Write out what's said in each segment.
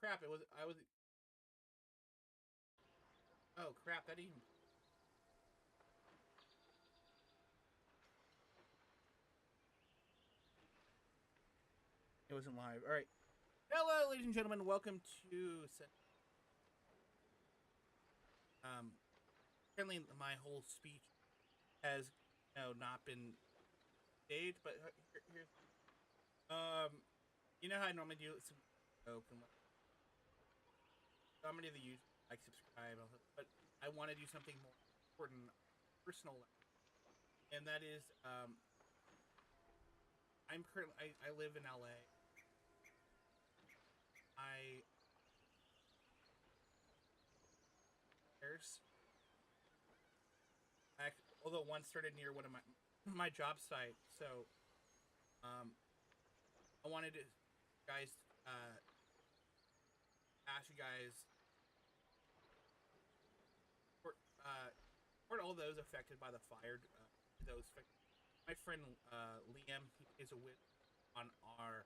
crap! It was I was. Oh crap! That even. It wasn't live. All right. Hello, ladies and gentlemen. Welcome to. Um. Apparently, my whole speech has, not been staged. But here's. Um. You know how I normally do some joke and what. So many of the users like subscribe, but I want to do something more important, personal, and that is I'm currently I live in LA. I there's although one started near one of my job site, so um I wanted to guys ask you guys for for all those affected by the fire, those my friend Liam, he plays a wit on our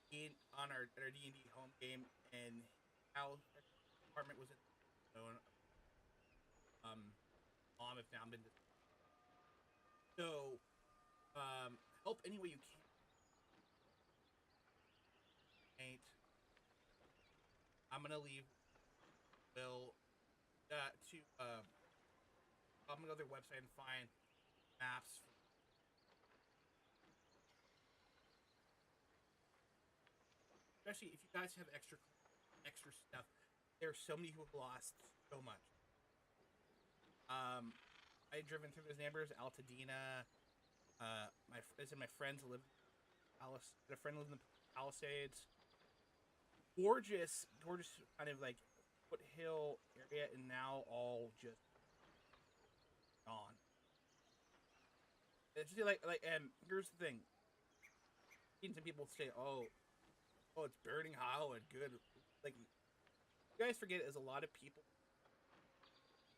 D&D home game, and how our apartment was in zone. Mom have now been so help any way you can. I'm gonna leave Bill to I'm gonna go to their website and find maps. Especially if you guys have extra stuff. There's so many who have lost so much. I had driven through those neighbors, Altadena. My friends live in Alice. A friend lives in the Palisades. Gorgeous, kind of like foothill area, and now all just gone. It's just and here's the thing. Some people say, "Oh, it's burning hollow and good." Like you guys forget, is a lot of people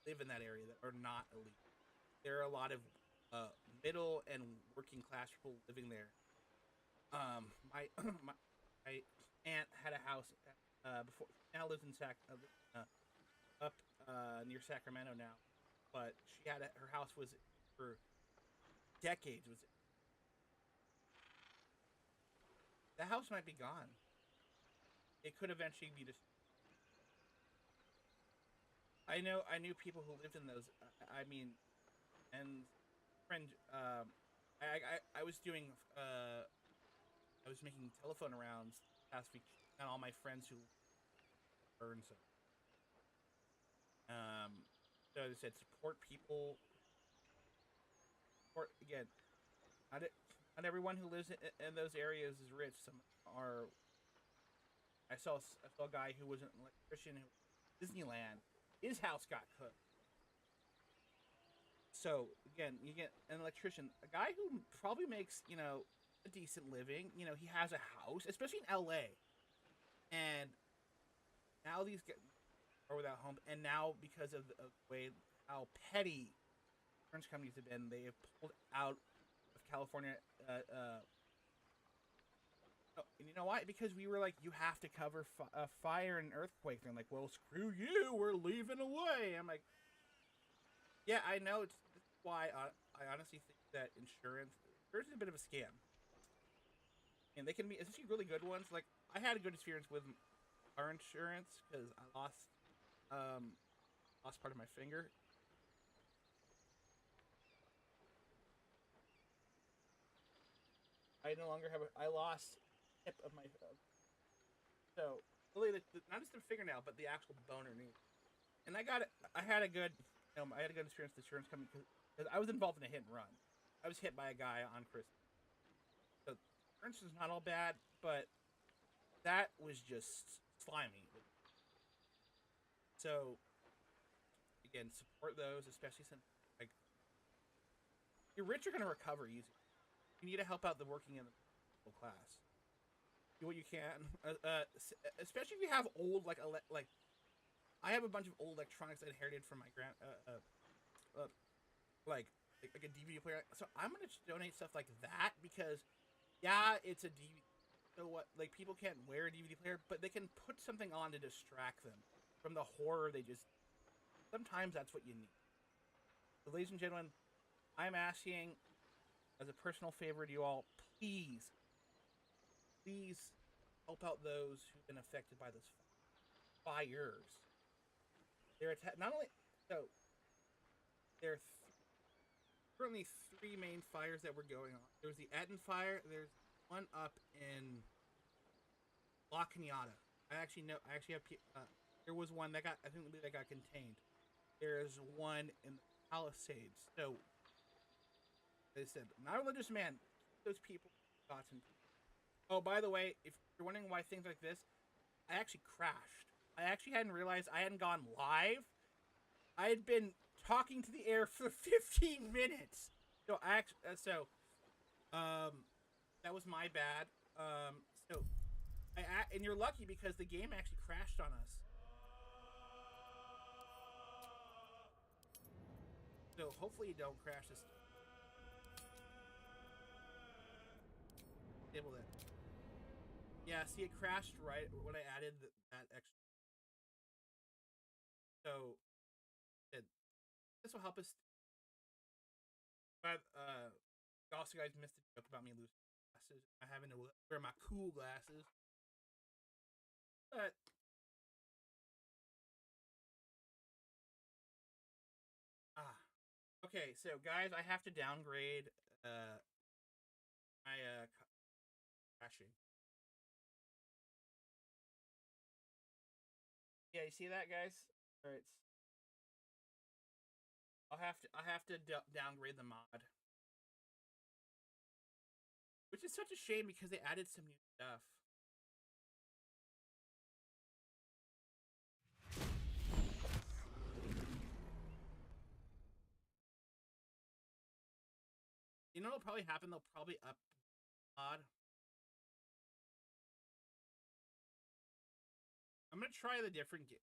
live in that area that are not elite. There are a lot of uh, middle and working class people living there. My my aunt had a house before. Now lives in up near Sacramento now, but her house was for decades. Was The house might be gone. It could eventually be just. I knew people who lived in those. I mean, and friend. I was doing. I was making telephone rounds last week, and all my friends who burned so. Um, so as I said, support people. Support again. Not it, Not everyone who lives in those areas is rich. Some are. I saw a guy who was an electrician who Disneyland. His house got cooked. So again, you get an electrician, a guy who probably makes a decent living. He has a house, especially in LA. And now these guys are without home, and now because of the way how petty insurance companies have been, they have pulled out of California. And you know why? Because we were like, you have to cover fire and earthquake. They're like, well, screw you, we're leaving away. I'm like, yeah, I know. That's why I honestly think that insurance is a bit of a scam, and they can be especially really good ones. Like I had a good experience with our insurance because I um lost part of my finger. I no longer have I lost tip of my so really not just the fingernail but the actual bone underneath. And I had a good I had a good experience with insurance company because I was involved in a hit and run. I was hit by a guy on Christmas. So insurance is not all bad, but that was just slimy. So again, support those, especially since like you're rich, you're going to recover easy. You need to help out the working in the middle class. Do what you can, especially if you have old like I have a bunch of old electronics I inherited from my uh, like like a DVD player. So I'm gonna donate stuff like that because yeah, it's a DVD. So what? Like people can't wear a DVD player, but they can put something on to distract them from the horror they just. Sometimes that's what you need. So, ladies and gentlemen, I'm asking, as a personal favor to you all, please, please help out those who've been affected by this fires. Not only so there are currently three main fires that were going on. There's the Etten fire. There's one up in La Cañada. I actually know. I actually have. There was one that got. I think that got contained. There's one in the Palisades. So they said, not a religious man. Those people gotten. Oh, by the way, if you're wondering why things like this, I actually crashed. I actually hadn't realized I hadn't gone live. I had been talking to the air for 15 minutes. So that was my bad. So and you're lucky because the game actually crashed on us. So hopefully you don't crash this. Able to. Yeah, see, it crashed right when I added that extra. So this will help us. But also, guys missed the joke about me losing glasses. I having to wear my cool glasses. But okay, so guys, I have to downgrade my crashing. Yeah, you see that, guys? All right. I have to downgrade the mod, which is such a shame because they added some new stuff. You know what'll probably happen? They'll probably up mod. I'm gonna try the different game.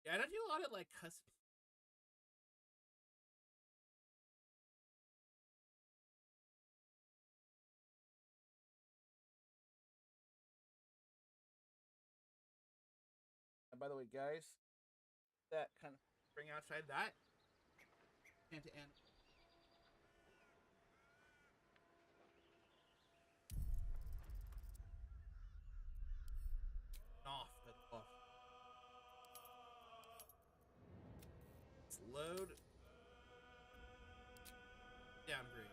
Yeah, I don't do a lot of like custom. And by the way, guys, that kind of bring outside that and to end. Off, but off. Let's load. Downgrade.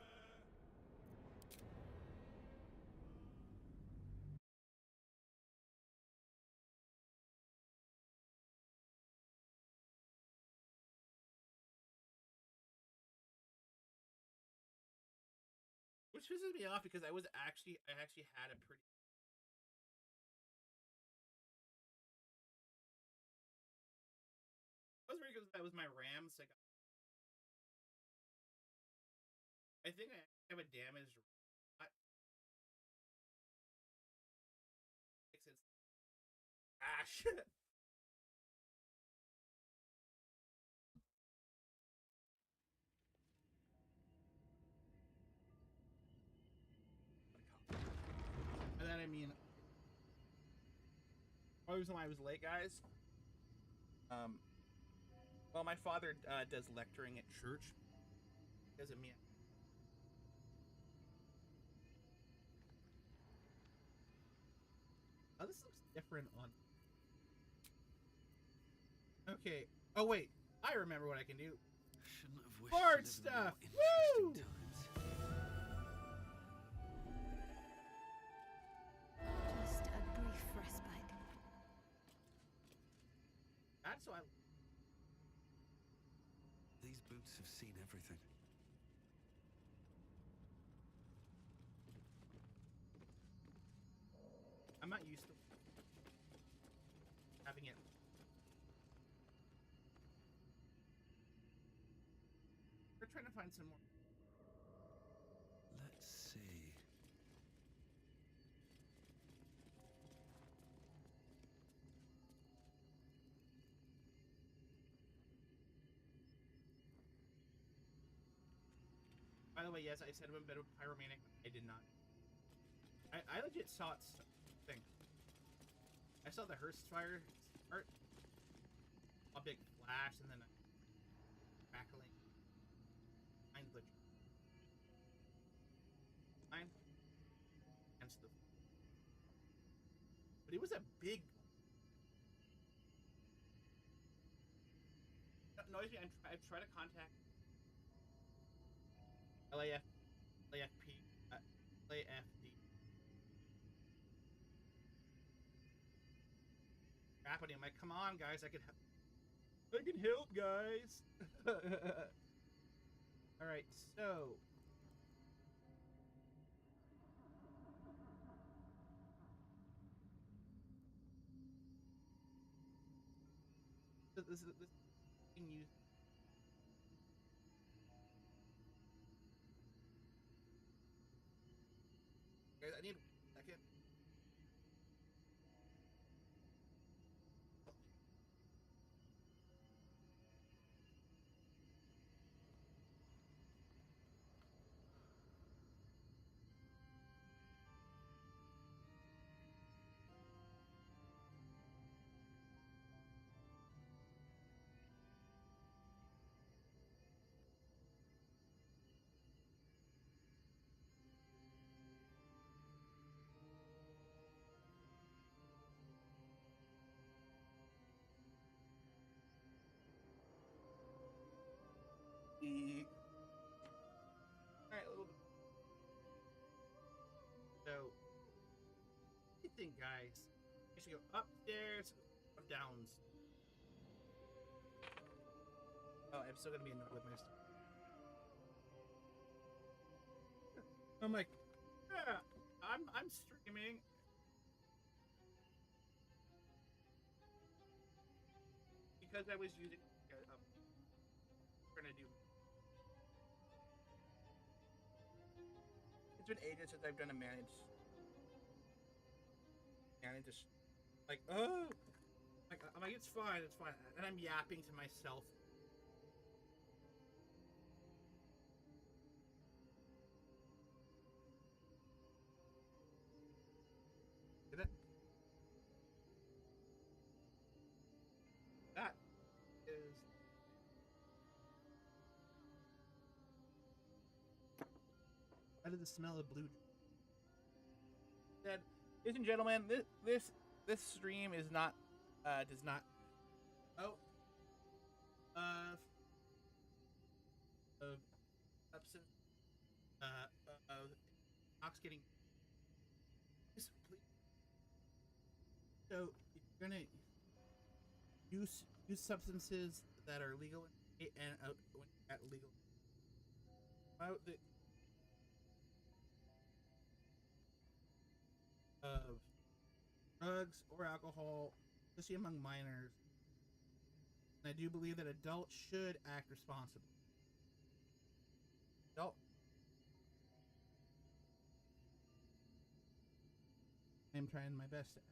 Which pisses me off because I actually had a pretty. I was very good. That was my RAM. So I think I have a damaged. Ash. And then I mean, the reason why I was late, guys. Well, my father does lecturing at church because of me. Oh, this looks different on. Okay. Oh wait, I remember what I can do. Shouldn't have wished Bard to live stuff. in more Woo! times. Just a brief respite. That's why. These boots have seen everything. I'm not used to having it. We're trying to find some more. Let's see. By By the way, yes, I said I'm a bit of a pyromaniac. I did not. I legit saw it thing. I saw the hearse fire start, a big flash, and then a crackling. Behind the line against the. But it was a big noise. I've tried to contact LAF, LAFP, LAFD. Happening. I'm like, come on, guys, I can help, guys. All right, so this thing you. Guys, I need a second. All right, a little bit. So, what do you think, guys? I should go upstairs or downs? Oh, I'm still gonna be annoyed with myself. I'm like, yeah, I'm streaming. Because I was using trying to do. It's been ages since I've done a manage. Like, oh, like I'm like it's fine, and I'm yapping to myself. Did it? That is. Out of the smell of blue. Said, ladies and gentlemen, this stream is not does not. Oh. Of substance. Of Ox getting. Please. So if you're gonna use substances that are legal and at legal. About the of drugs or alcohol, especially among minors. And I do believe that adults should act responsibly. Adult. I'm trying my best to act.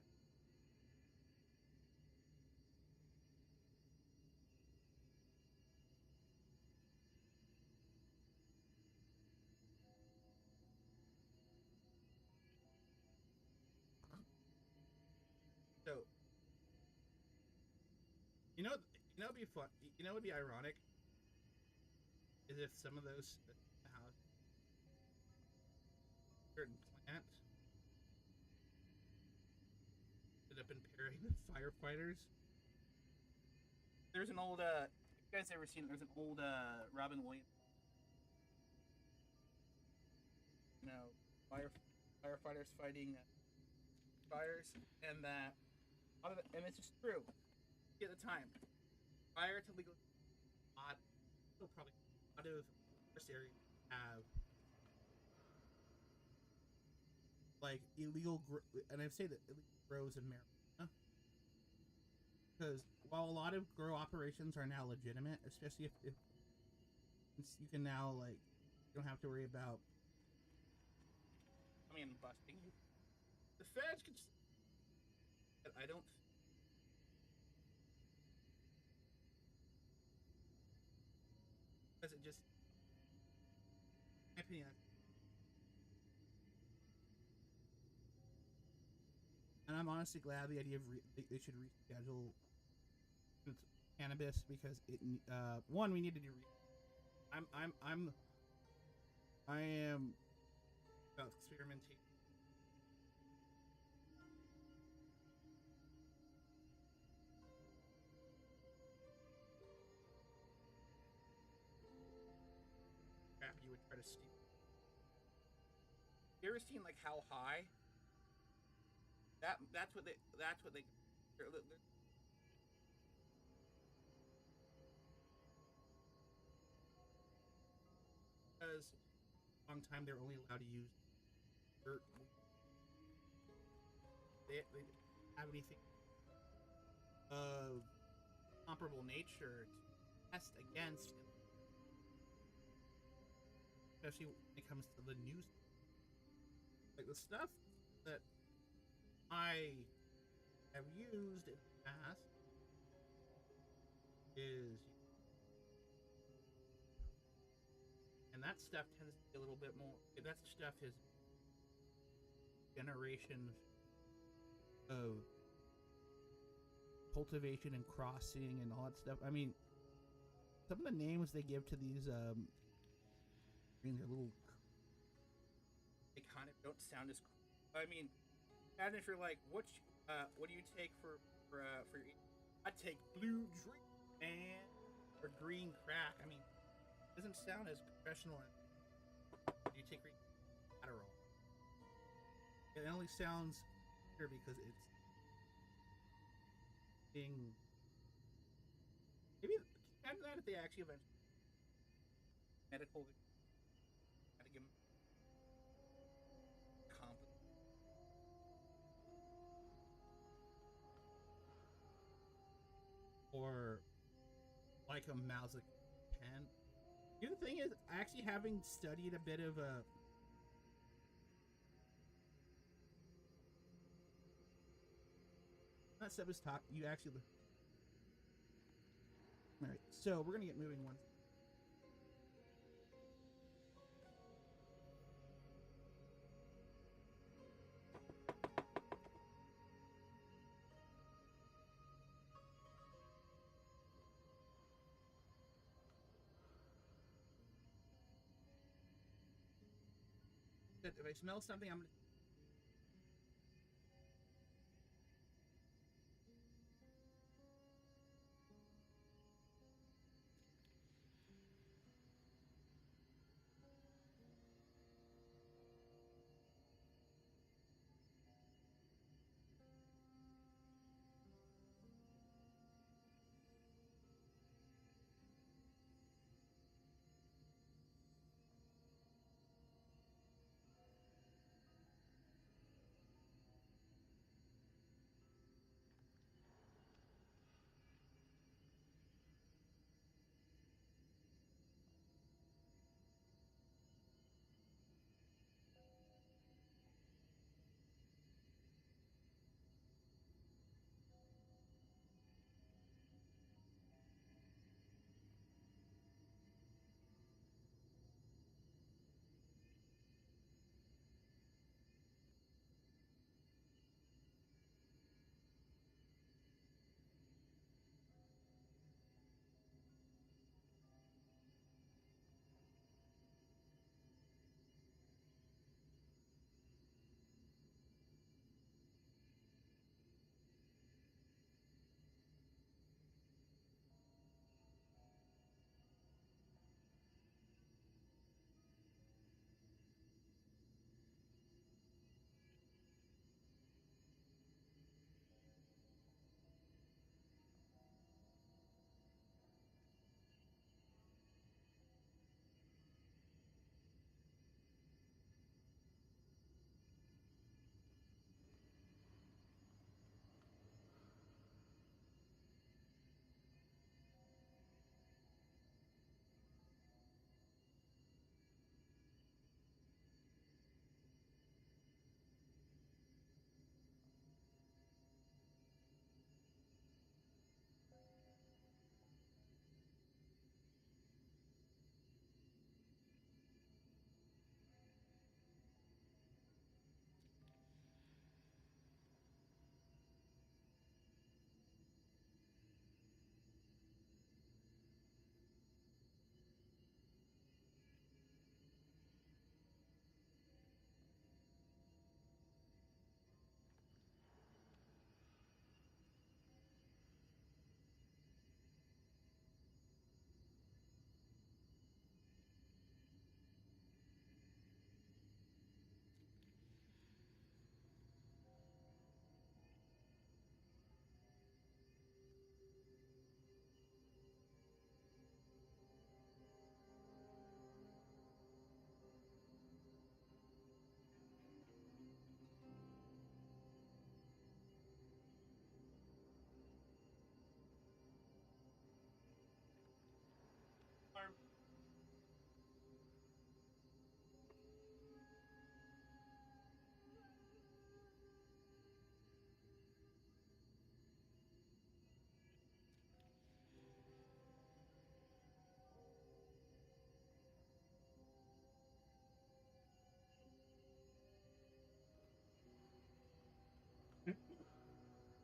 So, it'd be fun. It'd be ironic is if some of those house certain plant ended up impairing the firefighters. There's an old you guys ever seen? There's an old Robin Williams. Firefighters fighting fires, and that, and it's just true. At the time, prior to legal, still probably a lot of forest areas have like illegal, and I say that illegal grows in marijuana because while a lot of grow operations are now legitimate, especially if you can now like you don't have to worry about. Busting you. The feds can. I don't. Because it just, in my opinion, and I'm honestly glad the idea of they should reschedule cannabis because it one we need to do. I am about experimentation. Crap, you would try to steal. You ever seen like how high? That's what they because a long time they're only allowed to use dirt. They didn't have anything of comparable nature to test against, especially when it comes to the news. Like the stuff that I have used in the past is, and that stuff tends to be a little bit more. That stuff is generations of cultivation and crossing and all that stuff. I mean, some of the names they give to these greens are little. They kind of don't sound as cool. I mean, and if you're like, what do you take for your? I take blue drink and or green crack. I mean, it doesn't sound as professional as you take green Adderall. It only sounds here because it's being. Maybe imagine that if they actually eventually medical got to give them competent or like a mouse pen. The other thing is, actually having studied a bit of that stuff is taught. You actually. All right, so we're gonna get moving once. If I smell something, I'm gonna.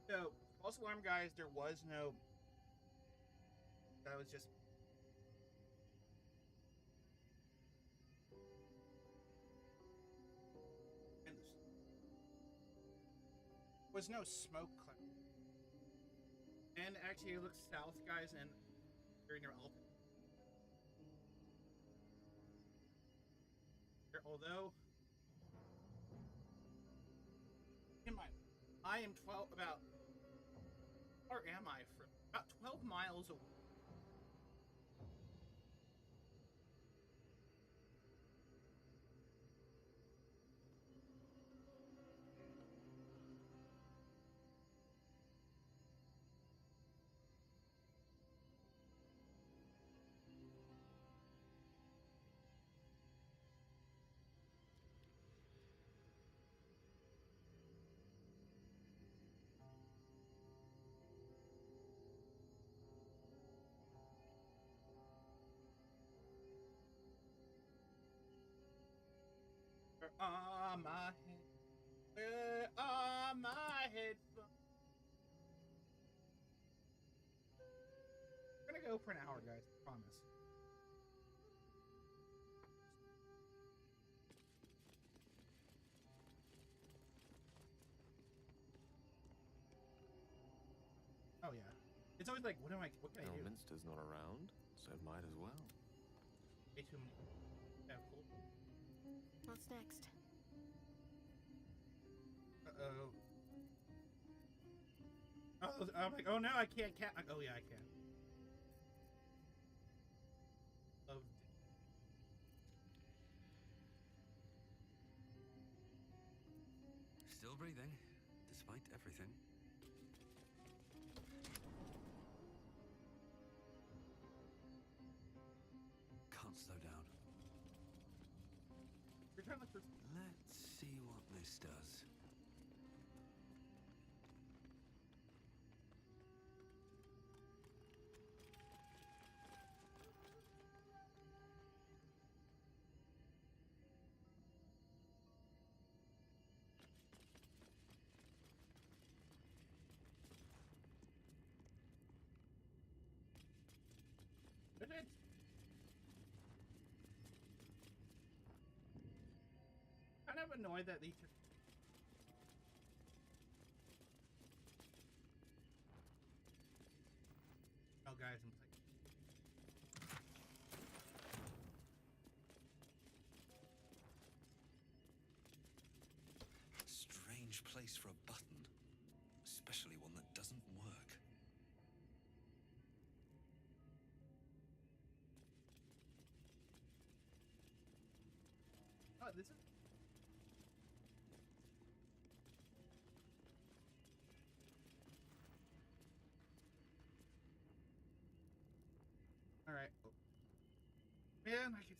So, false alarm, guys. There was no. That was just. Was no smoke cloud. And actually, it looks south, guys, and very near altitude. Although, I am 12 about. Or am I from about 12 miles away? Where are my head? Where are my headphones? We're gonna go for an hour, guys. I promise. Oh yeah. It's always like, what can I do? Elminster's not around, so might as well. Way too many. Yeah, cool. What's next? Uh-oh. Oh, I'm like, oh no, I can't oh yeah, I can. Love. Still breathing, despite everything. Can't slow down. You're trying to look for. Let's see what this does. Did it? Kind of annoyed that these are. Oh, guys, I'm like. Strange place for a button, especially one that doesn't work. Oh, this is. All right. Oh. Man, I could.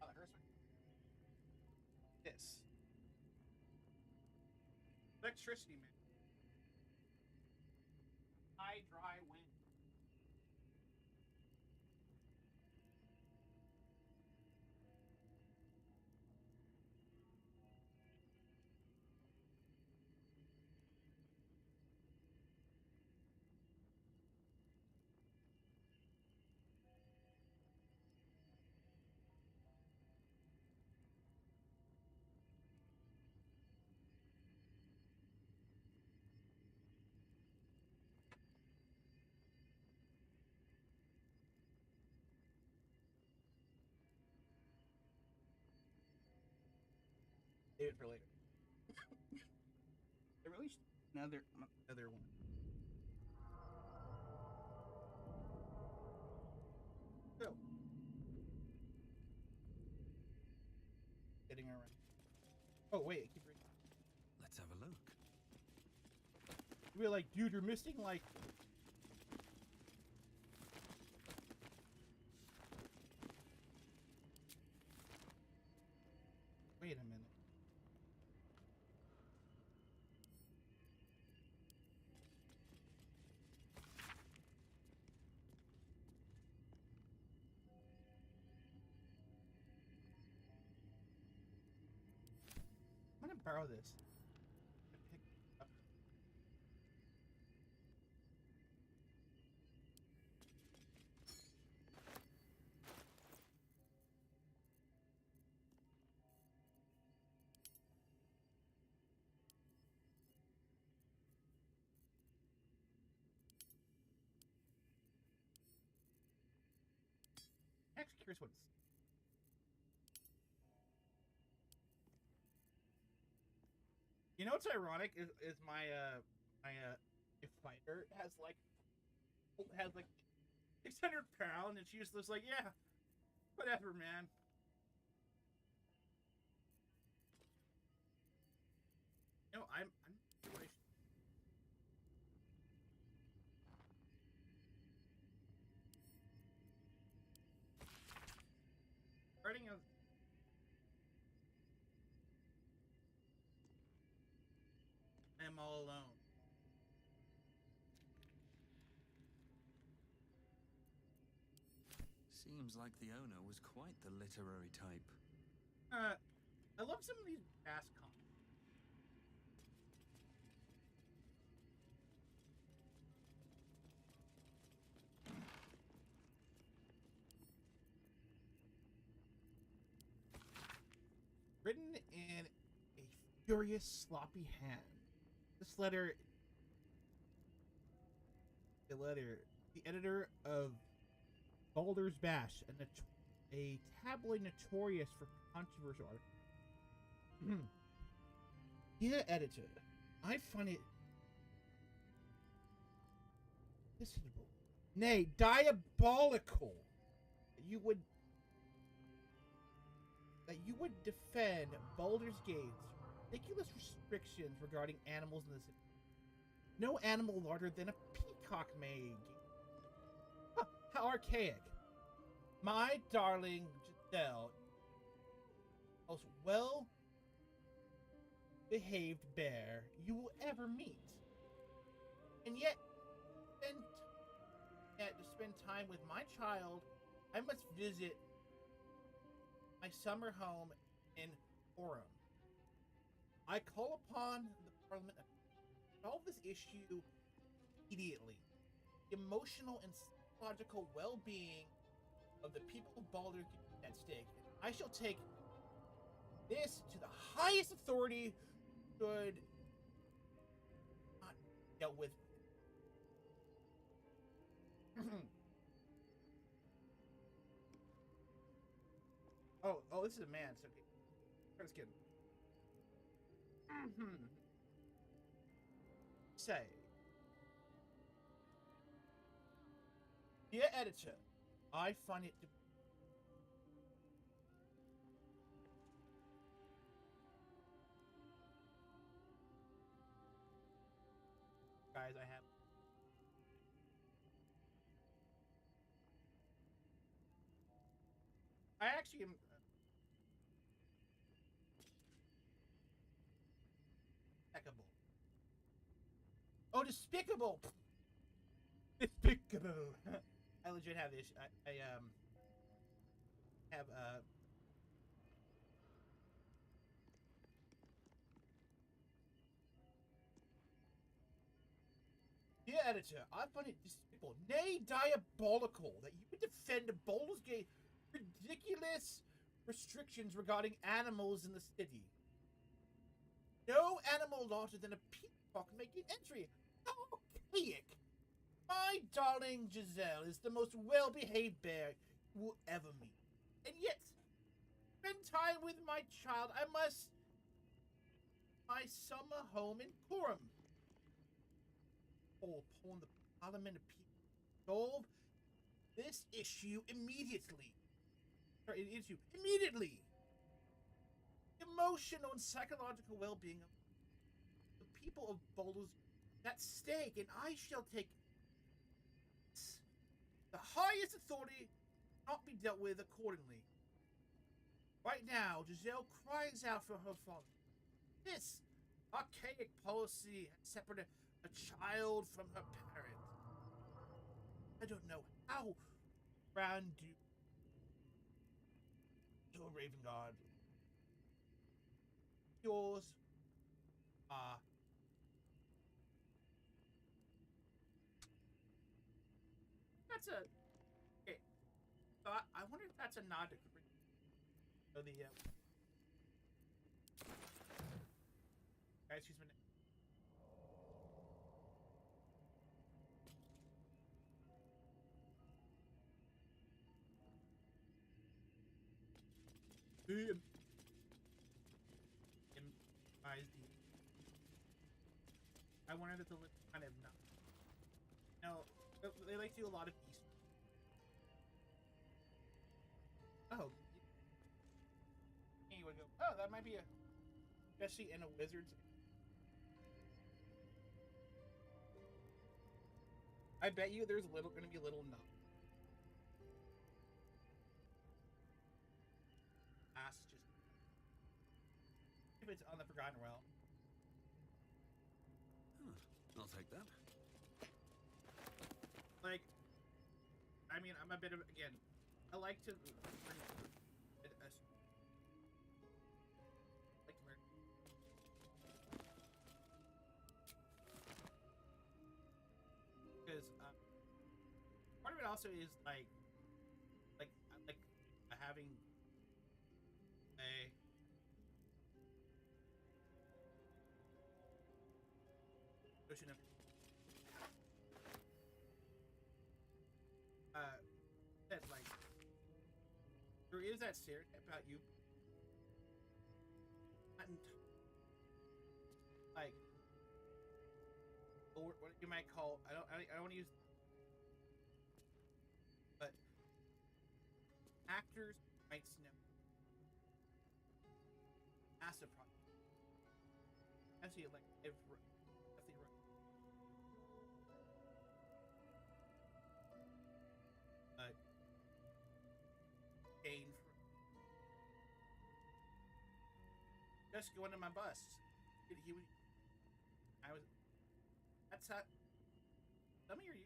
Oh, that hurts me. This. Electricity, man. High, dry wind. Save it for later. They released another one. So, getting around. Oh wait, keep reading. Let's have a look. We're like, dude, you're missing like borrow this. Pick up. I'm actually curious what it's. You know what's ironic is my fighter has like 600 pounds and she's just like, yeah, whatever, man. You know, I'm writing a. I'm all alone. Seems like the owner was quite the literary type. I love some of these past comics. Written in a furious, sloppy hand. This letter, the editor of Baldur's Bash, a tabloid notorious for controversial art. Dear editor, I find it despicable, nay, diabolical, that you would defend Baldur's Gate's ridiculous restrictions regarding animals in the city. No animal larger than a peacock may. Huh, how archaic. My darling Giselle, most well-behaved bear you will ever meet. And yet, to spend time with my child, I must visit my summer home in Orem. I call upon the Parliament to solve this issue immediately. The emotional and psychological well-being of the people of Baldur is at stake. I shall take this to the highest authority should not dealt with. Oh, this is a man. So okay. Just kidding. Say, dear editor, I find it. Guys, I actually am. Despicable. Oh, despicable! Despicable. I legit have this. I have Dear editor, I find it despicable, nay diabolical, that you would defend Baldur's Gate ridiculous restrictions regarding animals in the city. No animal larger than a peacock making entry. How archaic! My darling Giselle is the most well-behaved bear you will ever meet. And yet, spend time with my child, I must my summer home in Coram. Call upon the Parliament of People to solve this issue immediately. Sorry, immediately. Emotional and psychological well-being of the people of Baldur's at stake, and I shall take the highest authority not be dealt with accordingly. Right now, Giselle cries out for her father. This archaic policy has separated a child from her parent. I don't know how Grand Duke to a Raven God. Yours Uh, that's a okay. So I wonder if that's a nod to so the guys who's been. I wanted it to look kind of not. No, they like to do a lot of Easter. Oh, you would go. Oh, that might be a, especially in a wizard's. I bet you there's going to be a little nut. Ass just if it's on the Forgotten Realm. I'll take that. Like, I mean, I'm a bit of again. I like to bring because part of it also is like having a notion of that like there is that stereotype about you like or what you might call I don't want to use but actors might snip massive project actually like if gain just going to my bus. He would. I was. That's how. Some of your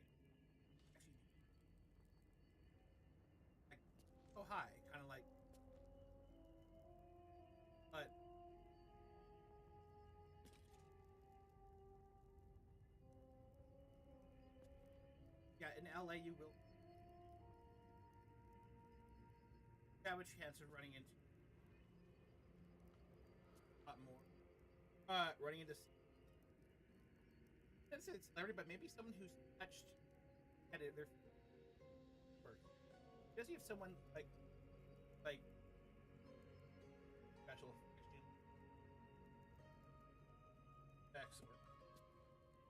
actually like so high, kind of like. But yeah, in LA you will have a chance of running into a lot more. Running into it's celebrity, but maybe someone who's touched at their work. Especially if someone like special effects or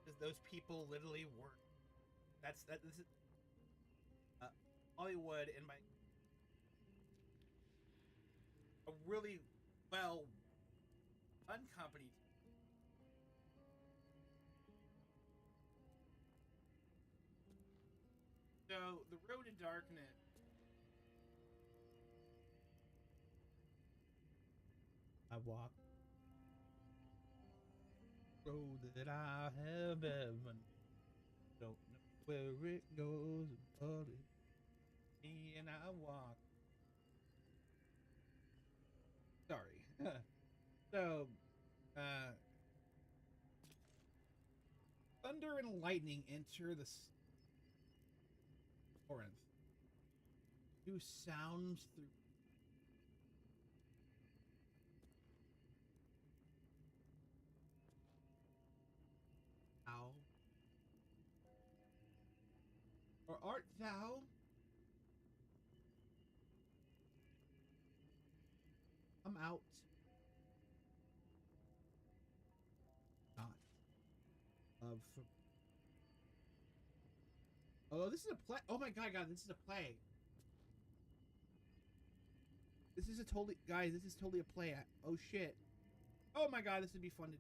because those people literally work. This is Hollywood in my a really well run company. So the road to darkness. I walk road that I have ever don't know where it goes, but it's me and I walk. Sorry. So, thunder and lightning enter the Corinth. New sounds through. Thou, or art thou? I'm out. Not of. Oh, this is a play. Oh my god, this is a play. This is a totally, guys. This is totally a play. Oh shit. Oh my god, this would be fun to.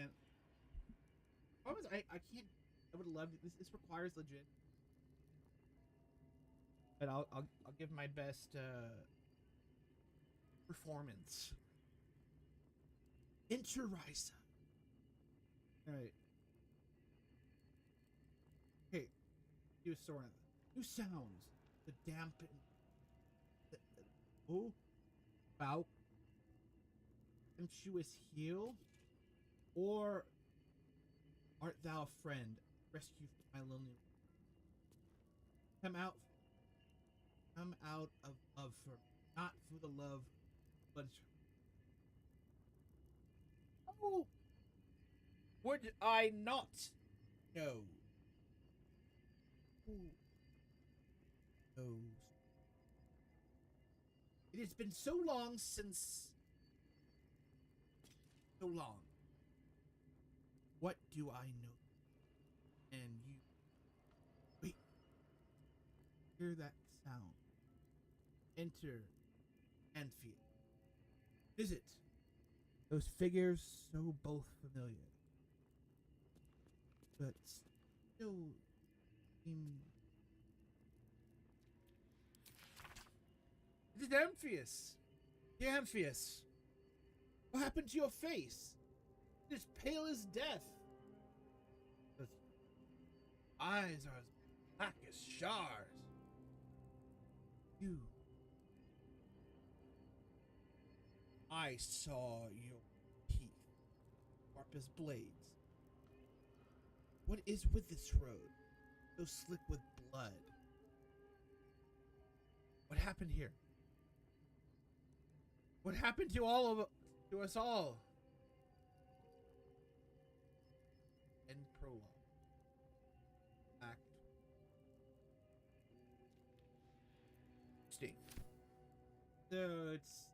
And problem is, I can't. I would love this. This requires legit. But I'll give my best performance. Interrisa. All right. Okay. New sound. New sounds. The dampen. Oh. Falk, tempestuous heel, or art thou a friend, rescue from my lonely? Come out, of love for me, not for the love, but Oh, would I not? no, who knows? It has been so long since, so long. What do I know? And you, wait, hear that sound. Enter Anfield. Visit those figures so both familiar, but still seem. It is Amphius! Dear Amphius! What happened to your face? It is pale as death. Those eyes are as black as shards. You. I saw your teeth, sharp as blades. What is with this road? So slick with blood. What happened here? What happened to to us all? End prologue. Act. Sting. So it's,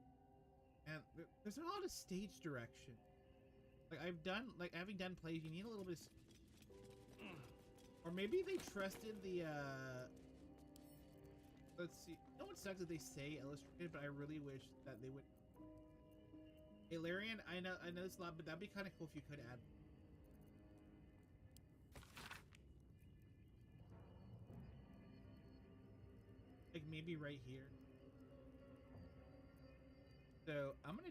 and there's a lot of stage direction. Like having done plays, you need a little bit of, or maybe they trusted the let's see. You know what sucks that they say illustrated, but I really wish that they would. Hey, Larian, I know it's a lot, but that'd be kind of cool if you could add. Like maybe right here. So I'm gonna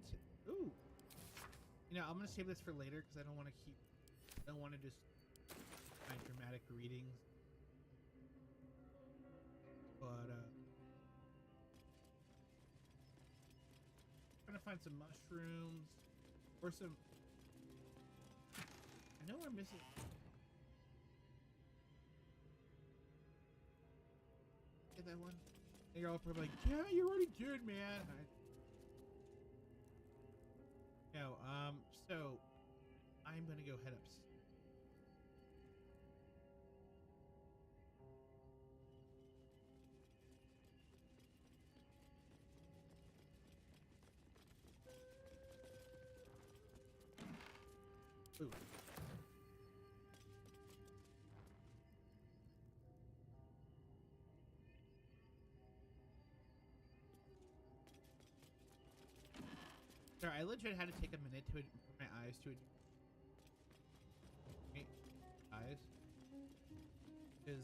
ooh. You know, I'm gonna save this for later because I don't want to just my dramatic readings. But trying to find some mushrooms or some. I know we're missing. Get that one. And you're all probably like, yeah, you're already good, man. No, so I'm gonna go head upstairs. Ooh. Sorry, I legit had to take a minute to put my eyes to it. Eyes. Because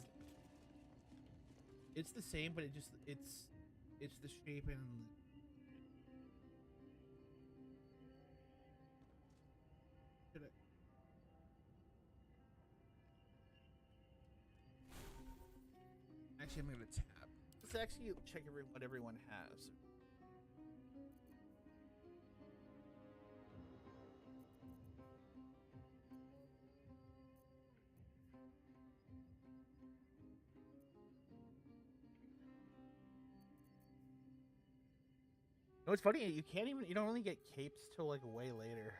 it's the same, but it's the shape and actually I'm gonna tap. Let's actually check what everyone has. No, it's funny. You don't really get capes till like way later.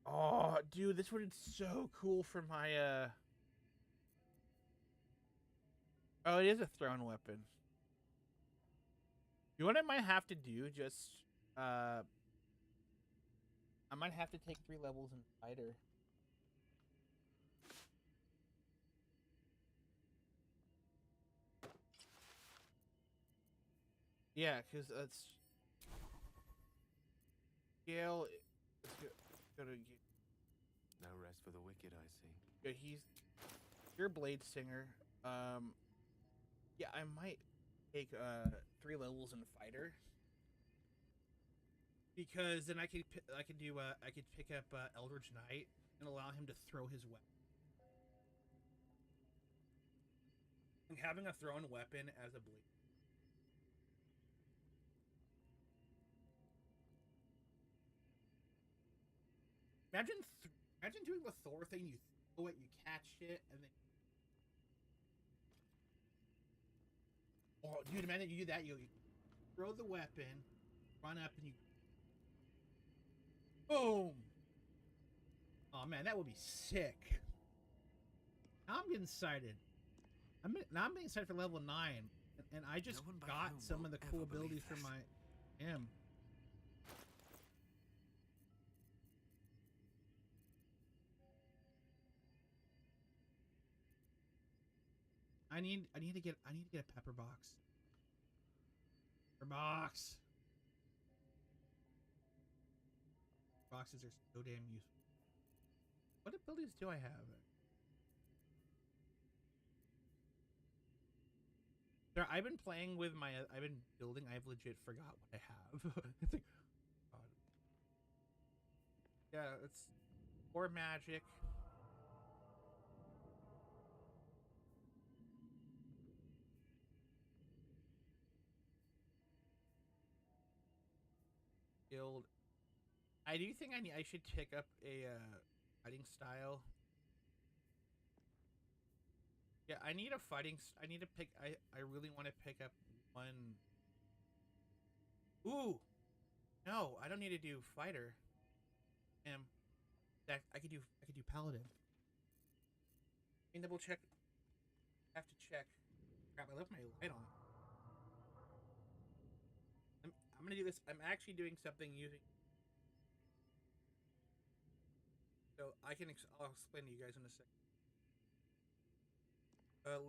Oh, dude, this would be so cool for my oh, it is a thrown weapon. You know what I might have to do? Just I might have to take 3 levels in fighter. Yeah, because that's Gale. Let's go to No rest for the wicked, I see. yeah, you're a blade singer. Yeah, I might take 3 levels in fighter because then I could pick up Eldritch Knight and allow him to throw his weapon. Like having a thrown weapon as a blade. Imagine doing the Thor thing. You throw it, you catch it, and then. Oh, dude! Imagine you do that. You throw the weapon, run up, and you. Boom! Oh man, that would be sick. Now I'm getting excited. Now I'm getting excited for level 9, and I just No one back got home some will of the ever cool believe abilities for this. my M. I need to get a pepper box. Pepper box. Boxes are so damn useful. What abilities do I have? Sir, I've been playing with my. I've been building. I've legit forgot what I have. It's like, God. Yeah, it's or magic. Guild. I do think I should pick up a fighting style. Yeah, I need a fighting. I need to pick. I really want to pick up one. Ooh, no, I don't need to do fighter. That I could do paladin. Let me double check. I have to check. Crap, I left my light on. I'm gonna do this. I'm actually doing something using. So I can. I'll explain to you guys in a second.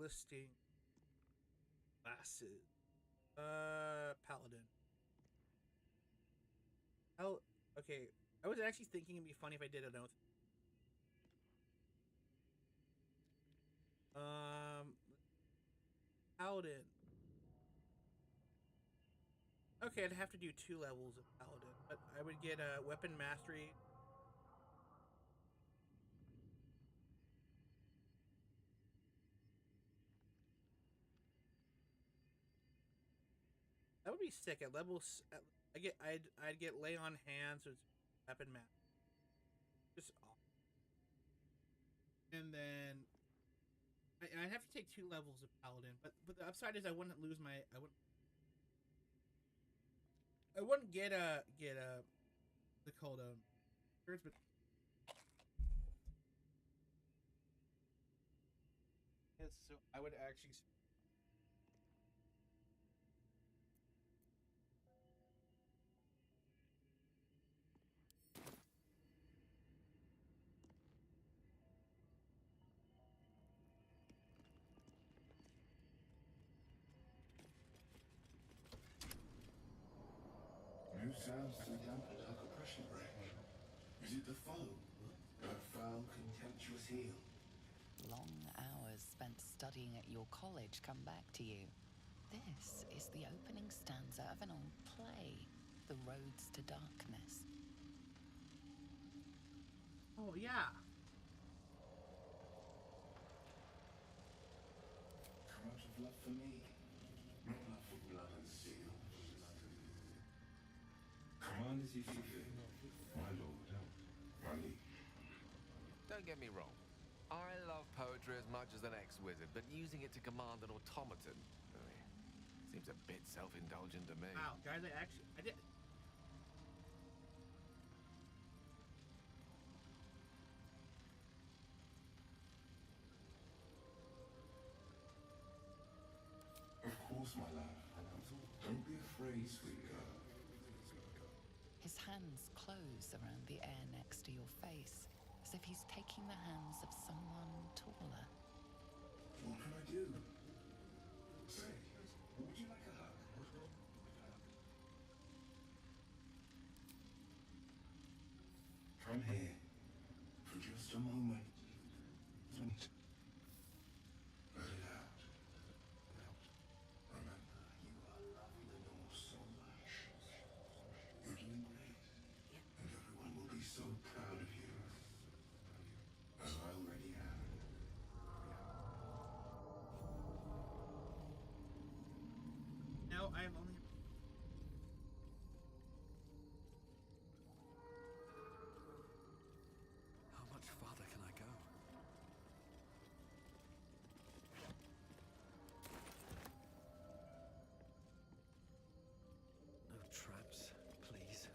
Listing classes. Paladin. Oh, okay. I was actually thinking it'd be funny if I did an oath. Paladin. Okay, I'd have to do 2 levels of paladin, but I would get a weapon mastery. That would be sick. At levels, I'd get lay on hands, so it's weapon mastery. Just awesome. And then I'd have to take 2 levels of paladin, but the upside is I wouldn't lose my I wouldn't get the called birds, but yes, so I would actually. New sounds to dampen like a pressure break. Is it the foe? That foul, contemptuous heel? Long hours spent studying at your college come back to you. This is the opening stanza of an old play, The Roads to Darkness. Oh yeah. Come out of love for me, not love for blood and steel. Command as you see fit, my lord, my liege. Don't get me wrong. I love poetry as much as an ex-wizard, but using it to command an automaton seems a bit self-indulgent to me. Wow, guys, I did. Of course, my love. Don't be afraid, sweet girl. His hands close around the air next to your face, as if he's taking the hands of someone taller. What can I do? Say, would you like a hug? Come here for just a moment. Let it out. Remember, you are loving the North so much. You're doing great, and everyone will be so proud of you. As I already am. I have only. How much farther can I go? No traps, please.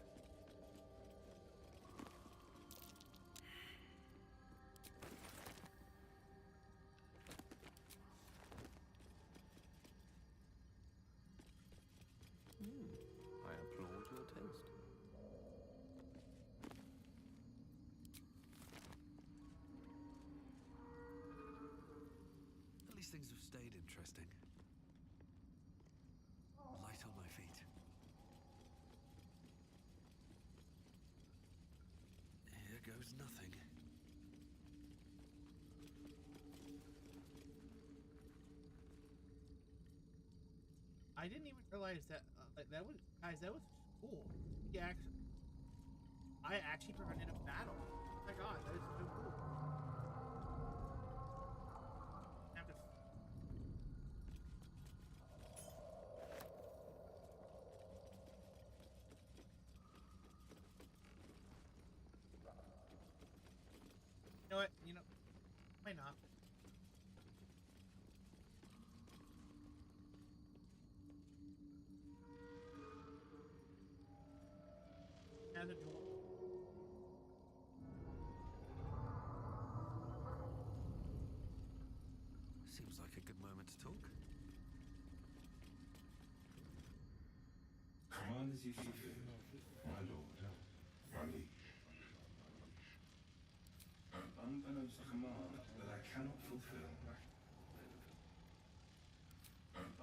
I applaud your taste. At least things have stayed interesting. Light on my feet. Here goes nothing. I didn't even realize that that was, guys, that was cool. Yeah, actually, I actually prevented a battle. Oh my god, that is so cool. I have to. You know what? You know, why not? Now the door. Seems like a good moment to talk. Command as you see fit, my lord, my liege. Unbeknownst to command that I cannot fulfill.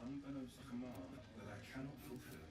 Unbeknownst to command that I cannot fulfill.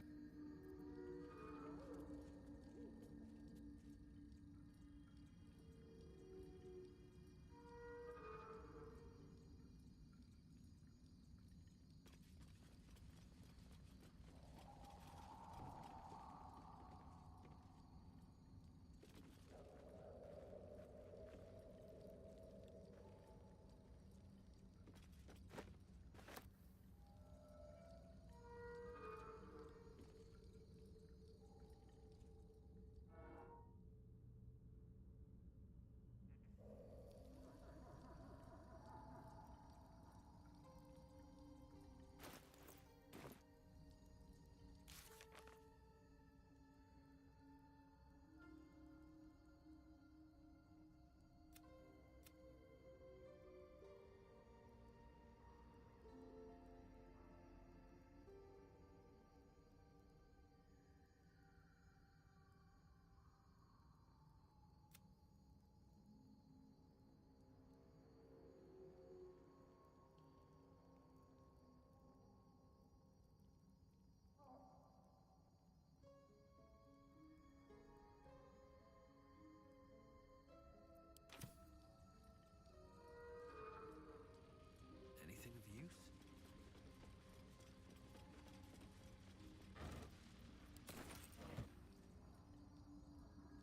Anything of use?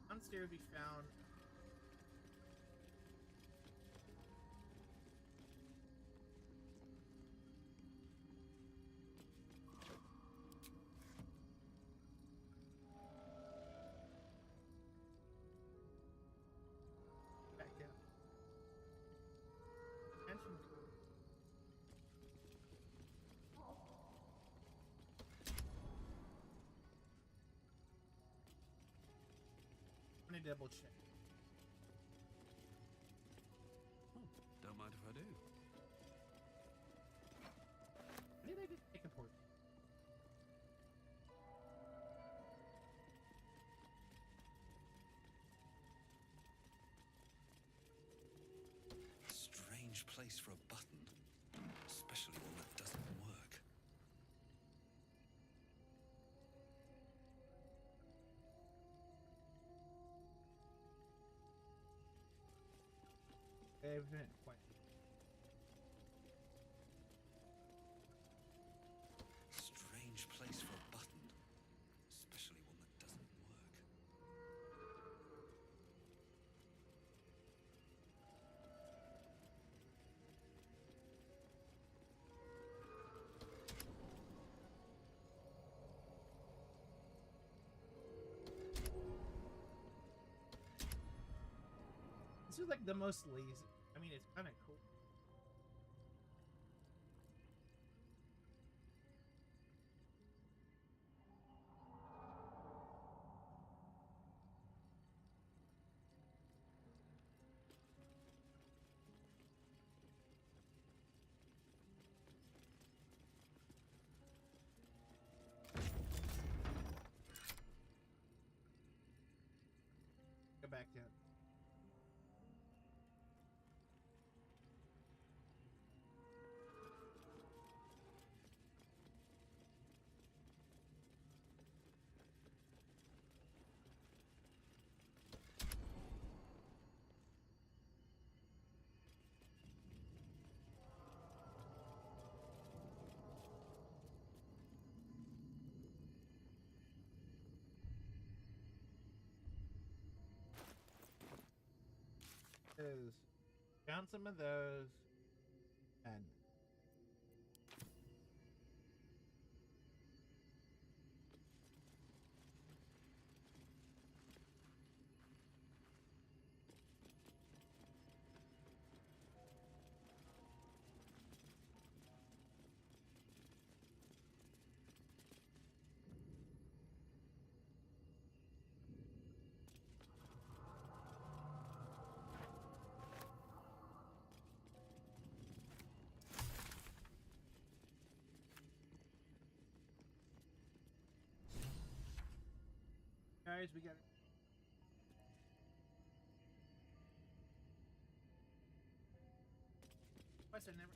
Downstairs we found. Back down. Attention. I'm gonna double check. Don't mind if I do. When did I just take a port? Strange place for a button, especially one that doesn't work. I haven't quite. Strange place for a button, especially one that doesn't work. This is like the most lazy. I mean, it's kind of cool. Go back down. Is found some of those, and guys, we got it. Plus, I never.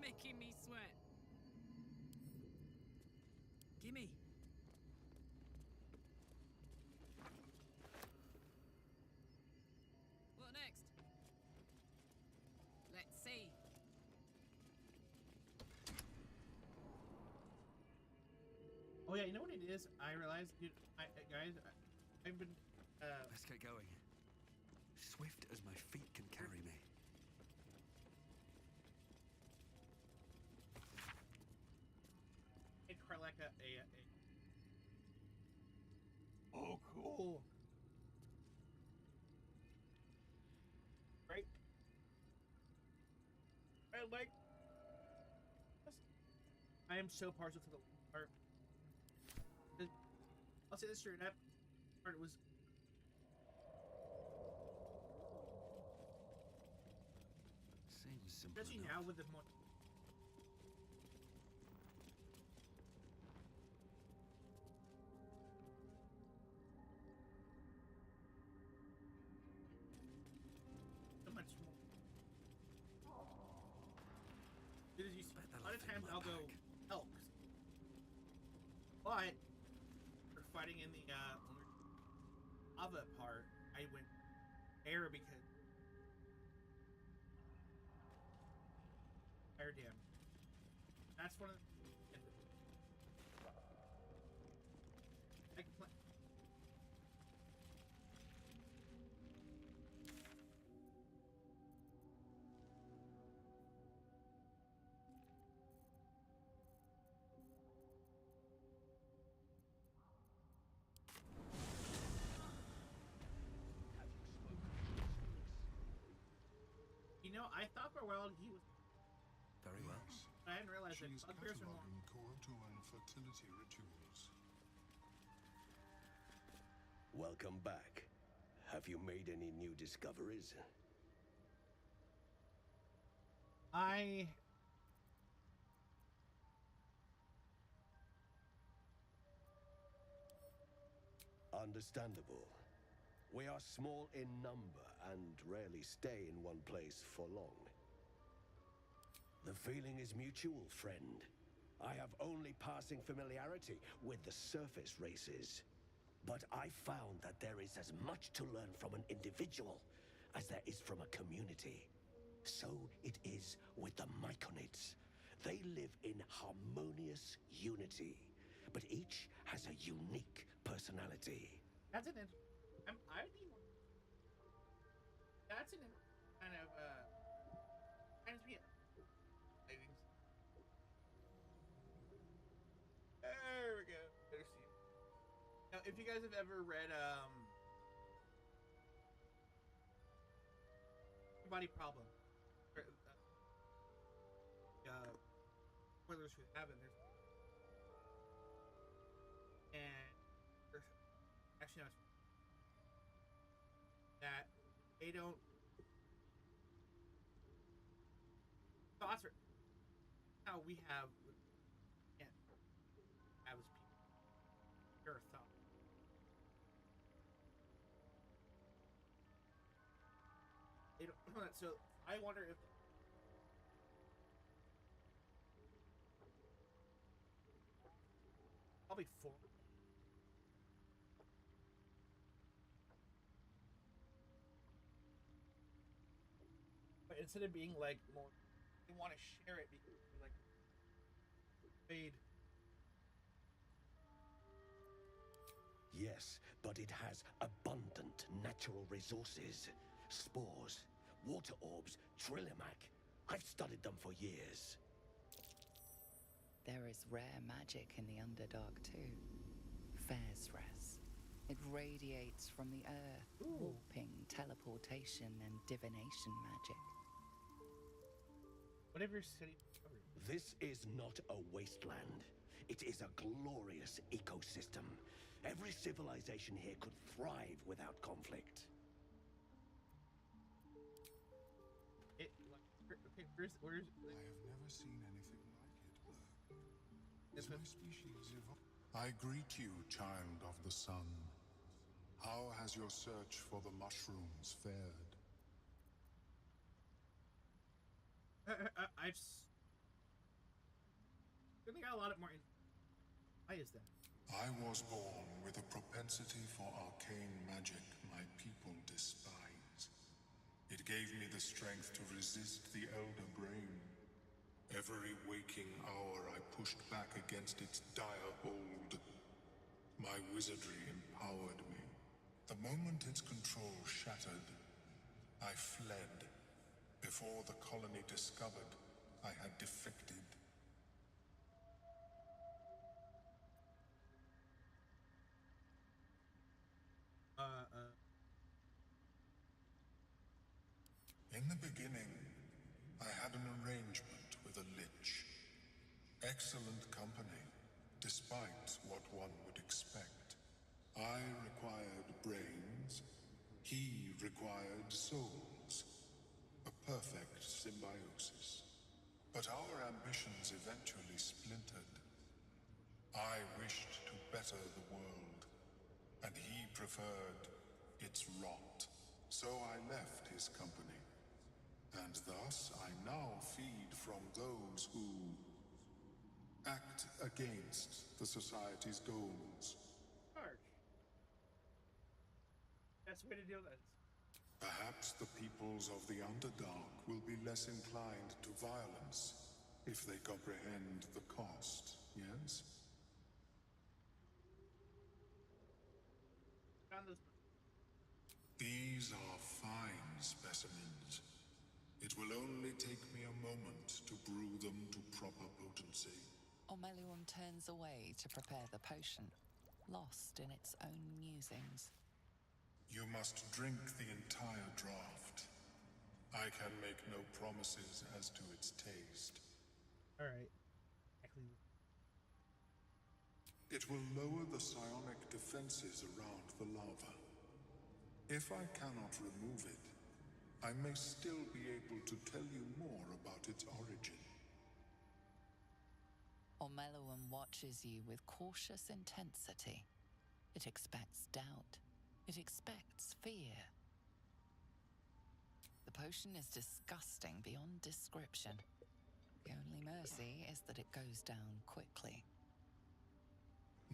Making me sweat. Gimme. What next? Let's see. Oh yeah, you know what it is? I realized, dude. Guys, I've been. Let's get going. Swift as my feet can carry me. Made Carleca Oh, cool. Right. I like. I am so partial to the part. I'll say this straight up. Part was. Seems simple Especially enough. now with the more. So much more. Because you see, Bet a that'll lot of fit times my I'll go bag. elks, but for fighting in the lava part, I went air because air damage. That's one of the. I can play. You know, I thought for a while he was. Very well. I didn't realize She that is bugbears are more. cataloging coital and fertility rituals. Welcome back. Have you made any new discoveries? I. Understandable. We are small in number and rarely stay in one place for long. The feeling is mutual, friend. I have only passing familiarity with the surface races. But I found that there is as much to learn from an individual as there is from a community. So it is with the Myconids. They live in harmonious unity, but each has a unique personality. That's an. I'd be. That's an kind of. Reminds me of. if you guys have ever read Body Problem, spoilers who haven't, there's actually no, that they don't thoughts are how we have can't have as people your thoughts. They don't, so I wonder if probably 4. But instead of being like more, they want to share it because they're like paid. Yes, but it has abundant natural resources. Spores, water orbs, trillimac. I've studied them for years. There is rare magic in the Underdark too. Fairsress. It radiates from the earth, warping, teleportation, and divination magic. Whatever city covered. This is not a wasteland. It is a glorious ecosystem. Every civilization here could thrive without conflict. It like okay, where's I have never seen anything like it, Blur. Is my species evolved? I greet you, child of the sun. How has your search for the mushrooms fared? I've really got a lot more. Why is that? I was born with a propensity for arcane magic my people despise. It gave me the strength to resist the Elder Brain. Every waking hour I pushed back against its dire hold. My wizardry empowered me. The moment its control shattered, I fled. Before the colony discovered I had defected. In the beginning, I had an arrangement with a lich. Excellent company, despite what one would expect. I required brains, he required souls. A perfect symbiosis. But our ambitions eventually splintered. I wished to better the world, and he preferred its rot. So I left his company. And thus I now feed from those who act against the society's goals. Harsh. That's the way to deal with this. Perhaps the peoples of the Underdark will be less inclined to violence if they comprehend the cost, yes? These are fine specimens. It will only take me a moment to brew them to proper potency. Ormelium turns away to prepare the potion, lost in its own musings. You must drink the entire draft. I can make no promises as to its taste. Alright. Actually, It will lower the psionic defenses around the lava. If I cannot remove it, I may still be able to tell you more about its origin. Ormelium watches you with cautious intensity. It expects doubt. It expects fear. The potion is disgusting beyond description. The only mercy is that it goes down quickly.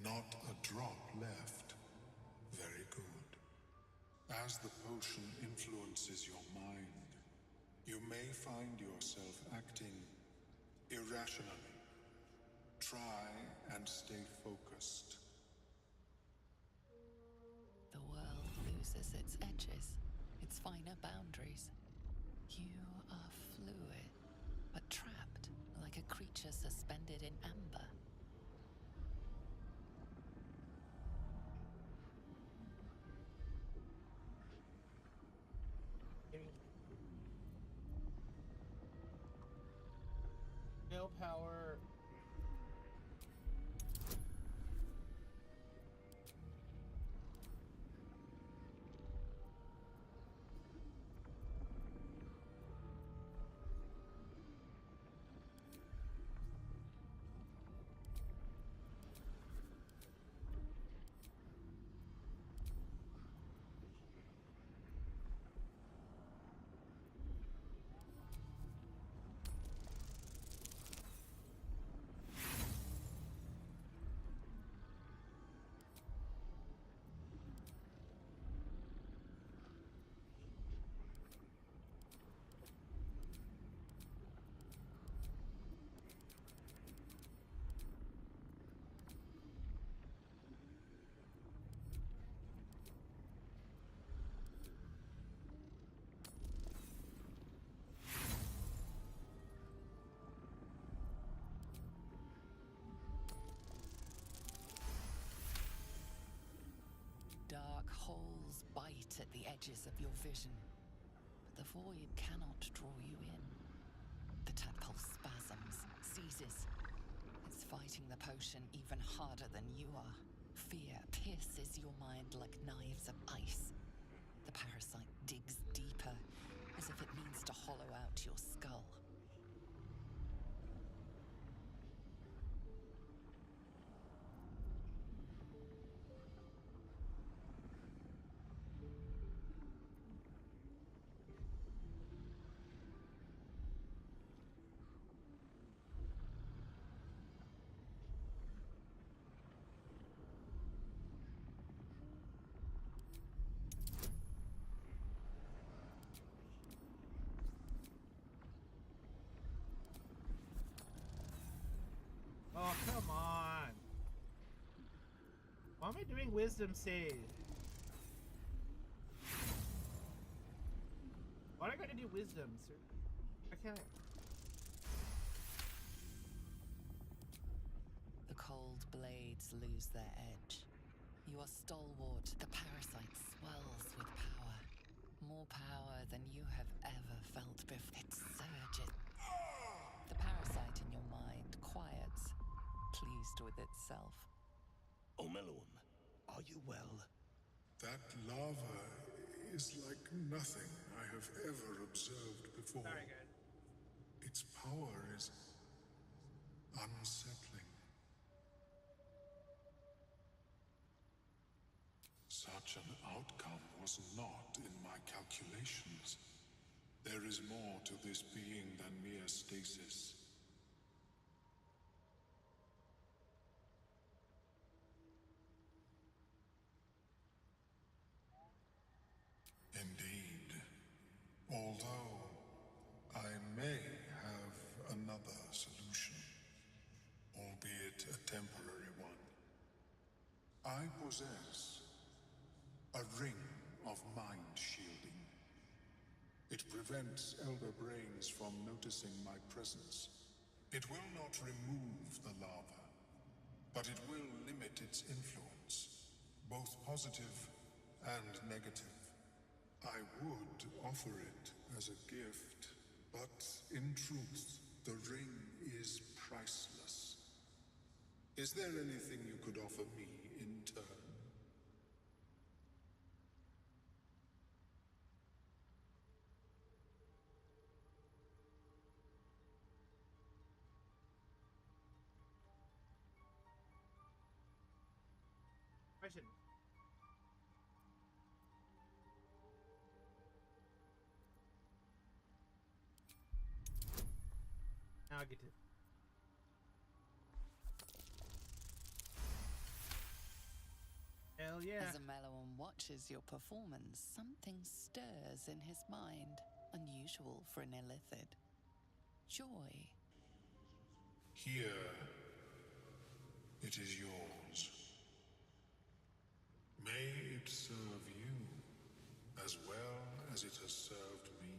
Not a drop left. Very good. As the potion influences your mind, you may find yourself acting irrationally. Try and stay focused. The world loses its edges, its finer boundaries. You are fluid, but trapped like a creature suspended in amber. No power. Dark holes bite at the edges of your vision, but the void cannot draw you in. The tadpole spasms, seizes. It's fighting the potion even harder than you are. Fear pierces your mind like knives of ice. The parasite digs deeper, as if it needs to hollow out your skull. Oh, come on. Why am I doing wisdom save? Why do I gotta do wisdom, sir? I can't. The cold blades lose their edge. You are stalwart. The parasite swells with power. More power than you have ever felt before. It surges. The parasite in your mind quiets, pleased with itself. Omeluum, are you well? That lava is like nothing I have ever observed before. Sorry, guys. Its power is unsettling. Such an outcome was not in my calculations. There is more to this being than mere stasis. Indeed. Although I may have another solution, albeit a temporary one. I possess a ring of mind shielding. It prevents elder brains from noticing my presence. It will not remove the lava, but it will limit its influence, both positive and negative. I would offer it as a gift, but in truth, the ring is priceless. Is there anything you could offer me in turn? Question. Now I get to. Hell yeah. As Ameluum watches your performance, something stirs in his mind, unusual for an illithid. Joy. Here, it is yours. May it serve you as well as it has served me.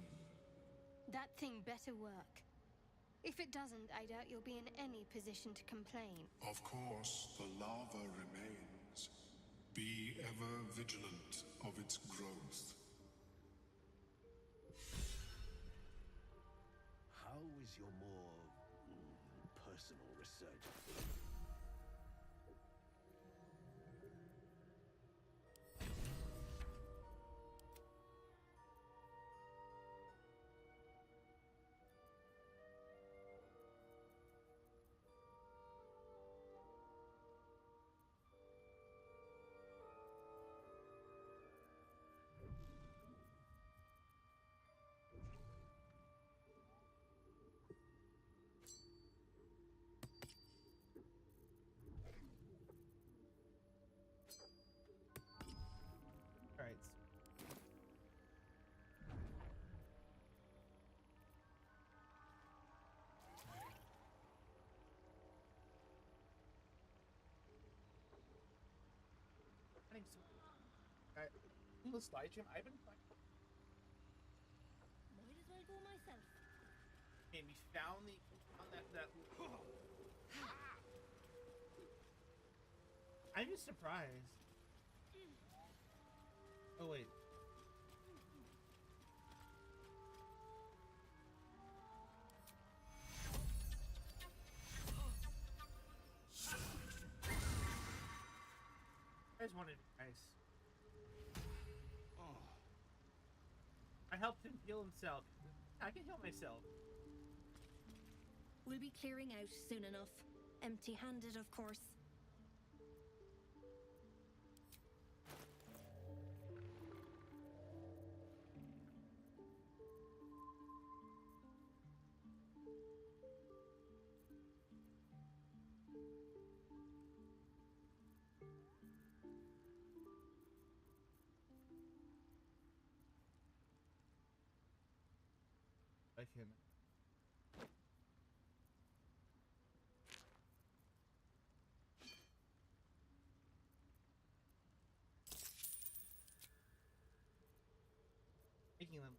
That thing better work. If it doesn't, I doubt you'll be in any position to complain. Of course, the lava remains. Be ever vigilant of its growth. your more personal research. All right. I think so. In the slide stream, I've been playing. Might as well go myself. And we found that. I'm just surprised. Oh wait. I just wanted ice. I helped him heal himself. I can heal myself. We'll be clearing out soon enough. Empty-handed, of course. I can. Making them.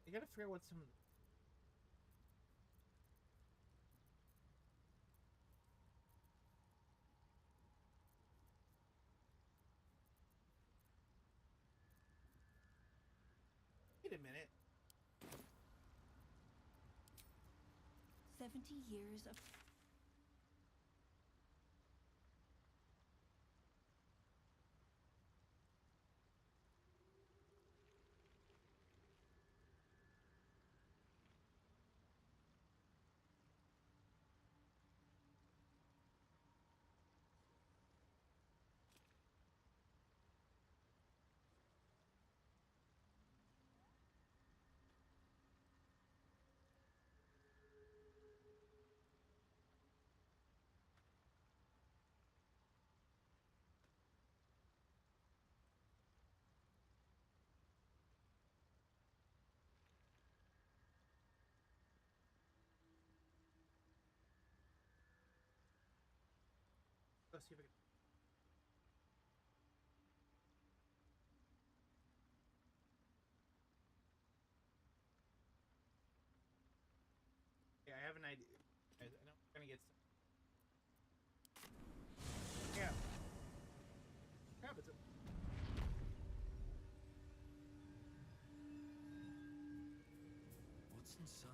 You gotta figure out what some. Wait a minute. 70 years of... Let's see if I can. Yeah, I have an idea. I know we're gonna get some. Yeah. Crap, it's a. What's inside?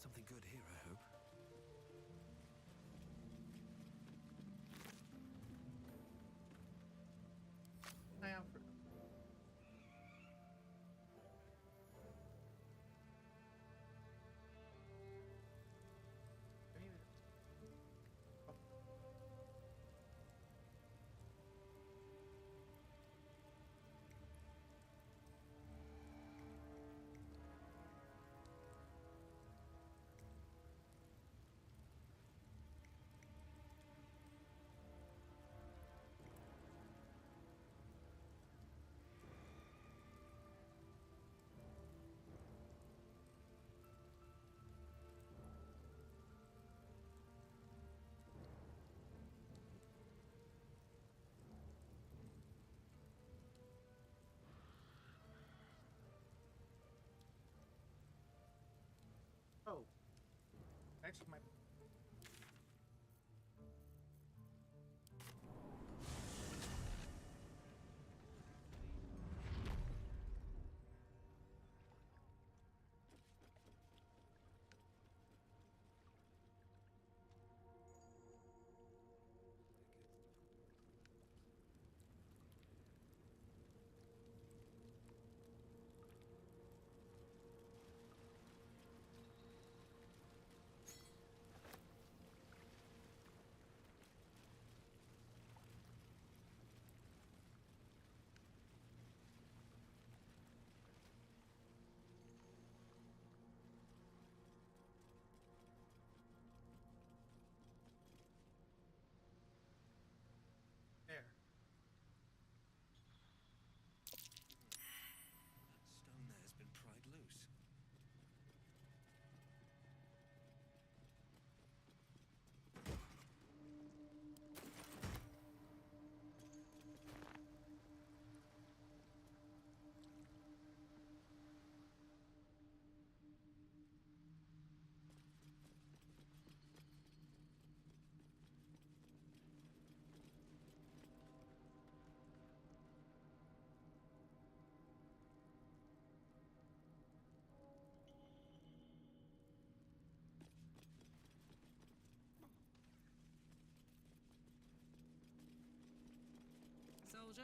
Something good here, I hope. Eye out for. actually might. There. That stone there has been pried loose. Soldier.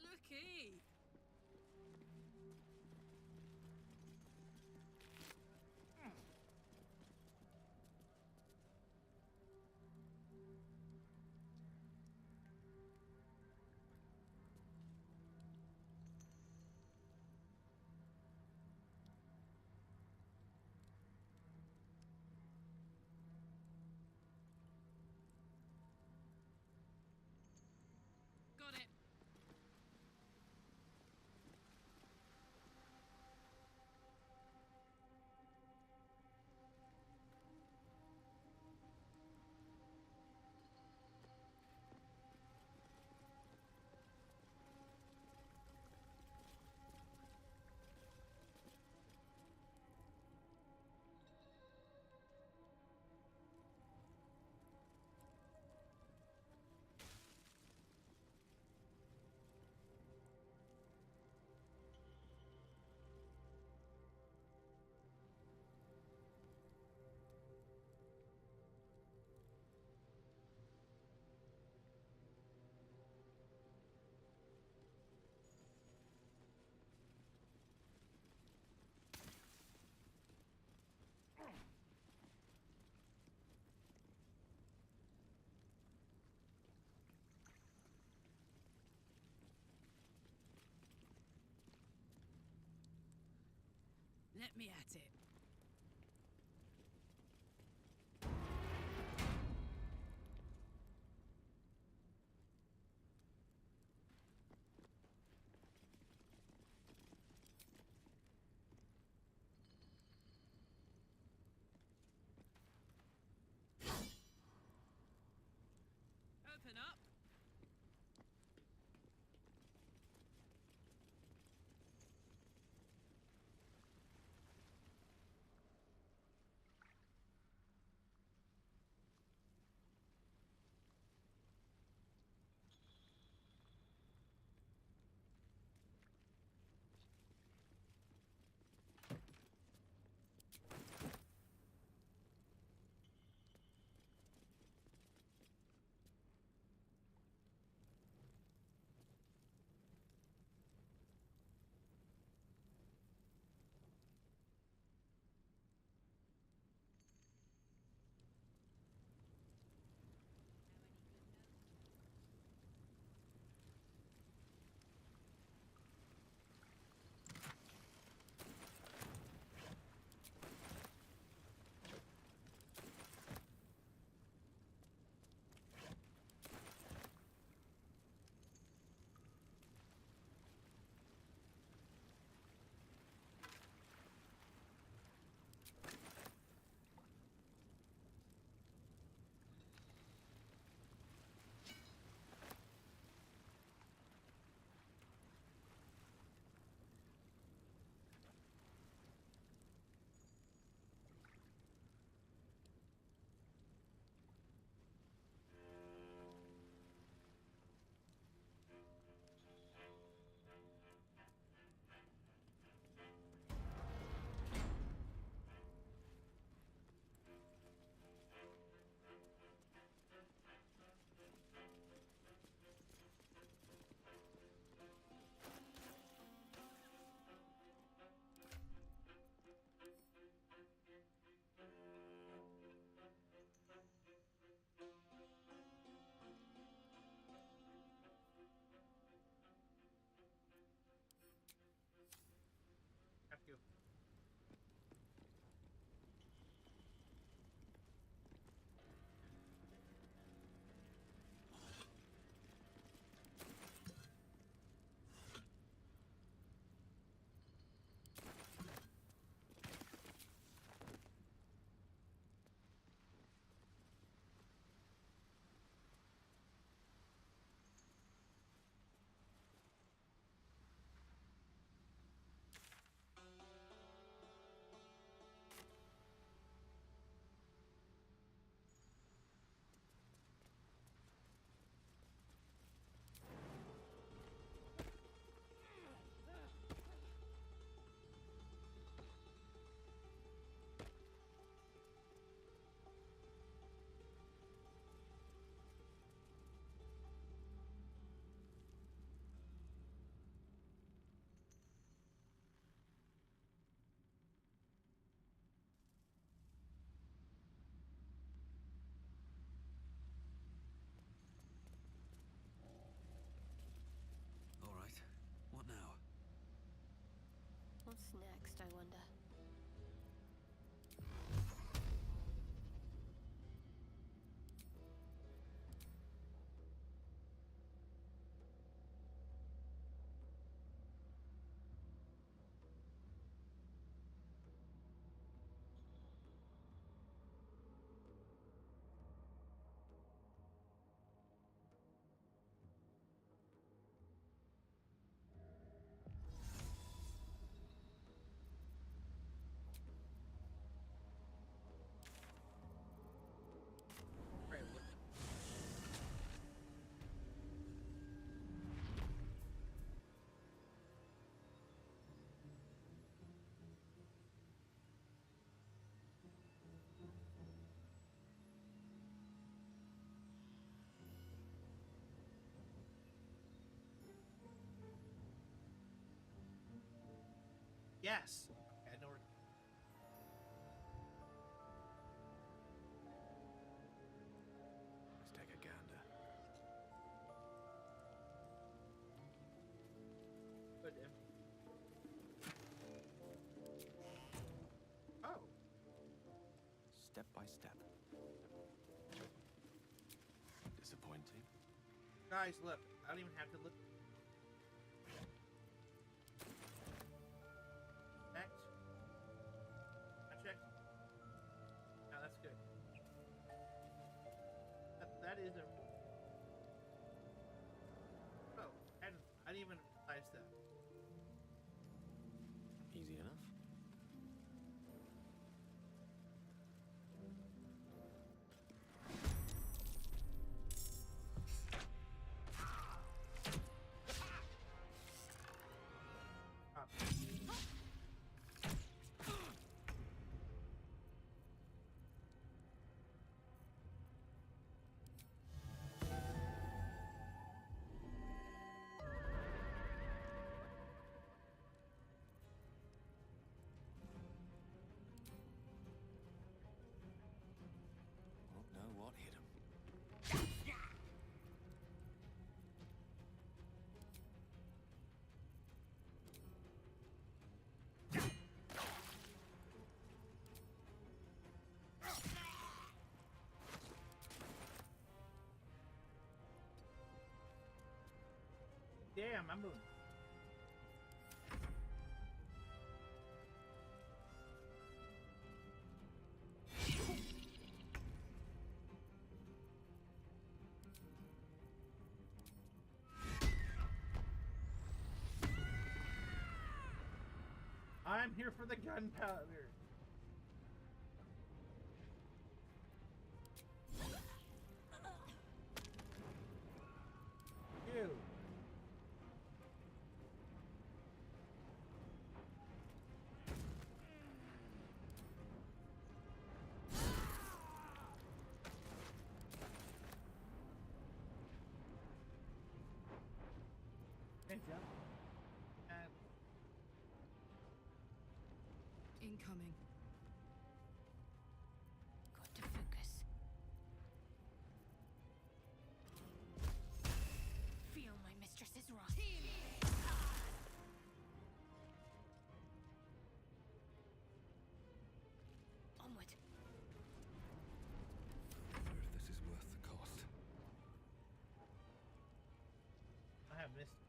Looky. Got it. Let me at it. Open up. What's next, I wonder? Right, what? Yes. Okay, I know where. Let's take a gander. Good. Oh. Step by step. Disappointing. Guys, look. I don't even have to look. Checked. I checked. No, that's good. That is a. Oh, I didn't even realize that. Easy enough. Ah. Won't know what hit him. Damn, I'm moving. I'm here for the gunpowder. Ew. Hey, Jeff. Incoming. Got to focus. Feel my mistress's wrath. Onward. Wonder if this is worth the cost. I have missed.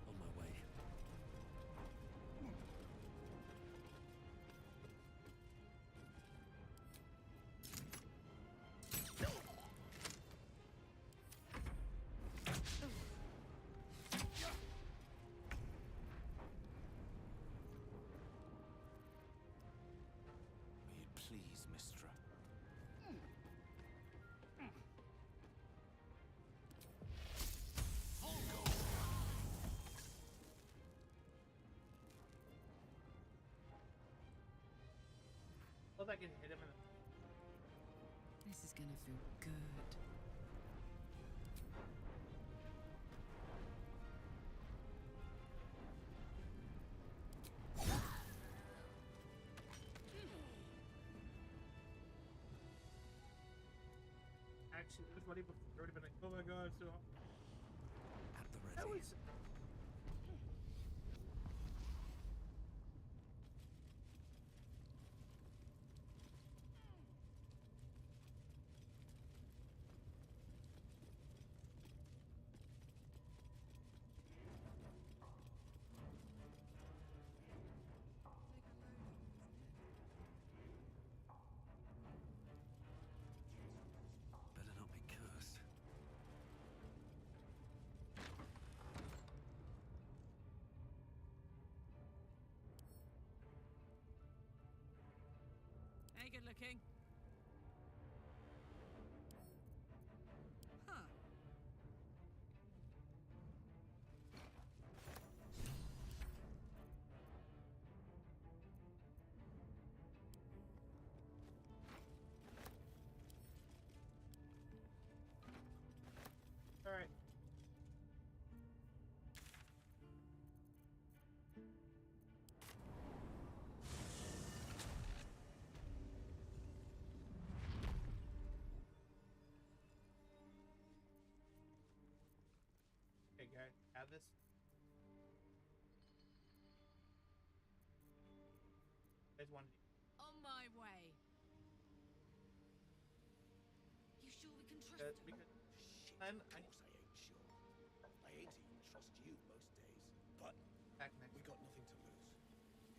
On my way. May it please, Mistra. Hope I can hit him in the. This is gonna feel good. actually was funny before. It would have been like, oh my god, so At the ready. that was. Better not be cursed. Hey, good looking. Huh. All right. Okay, guys, have this. You guys wanted. On my way. You sure we can trust him? Because Shit, I'm- of course I ain't sure. I ain't even trust you most days. But back next. we got nothing to lose.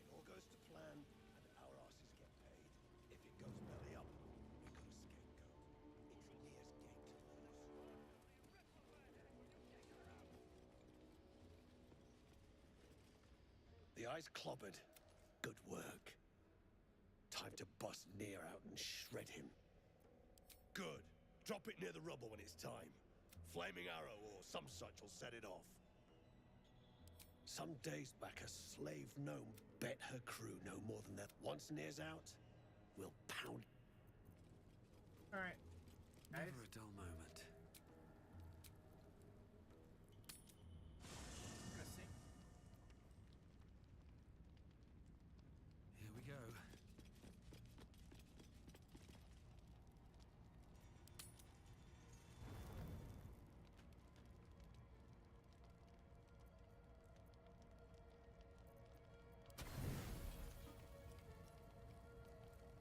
It all goes to plan, and our asses get paid. If it goes belly up, we got a scapegoat. It's Nia's game to lose. The eye's clobbered. Good work. Time to bust Nia out and shred him. Good. Drop it near the rubble when it's time. Flaming arrow or some such will set it off. Some days back, a slave gnome bet her crew no more than that. Once Nia's out, we'll pound. All right, guys. Never a dull moment. I'm gonna sing. Here we go.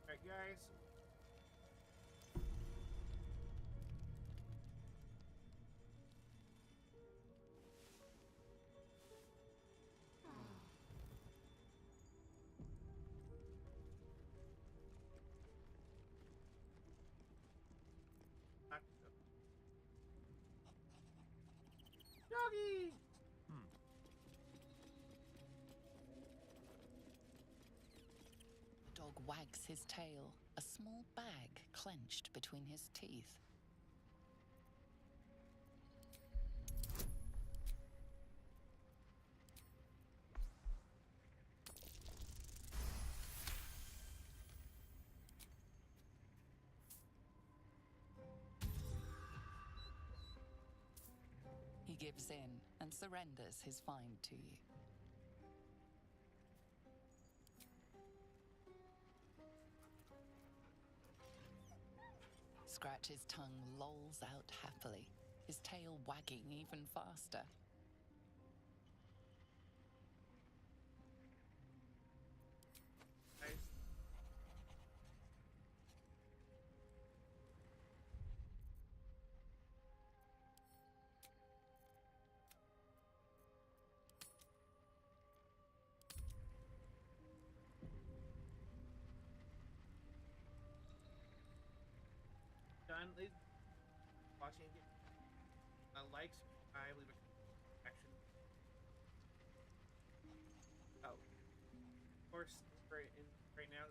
All right, guys. Doggy! Dog wags his tail, a small bag clenched between his teeth. He gives in and surrenders his find to you. Scratch's tongue lolls out happily, his tail wagging even faster. Guys. Done. Please watching it. Like, subscribe, leave a action. Oh, of course, right now.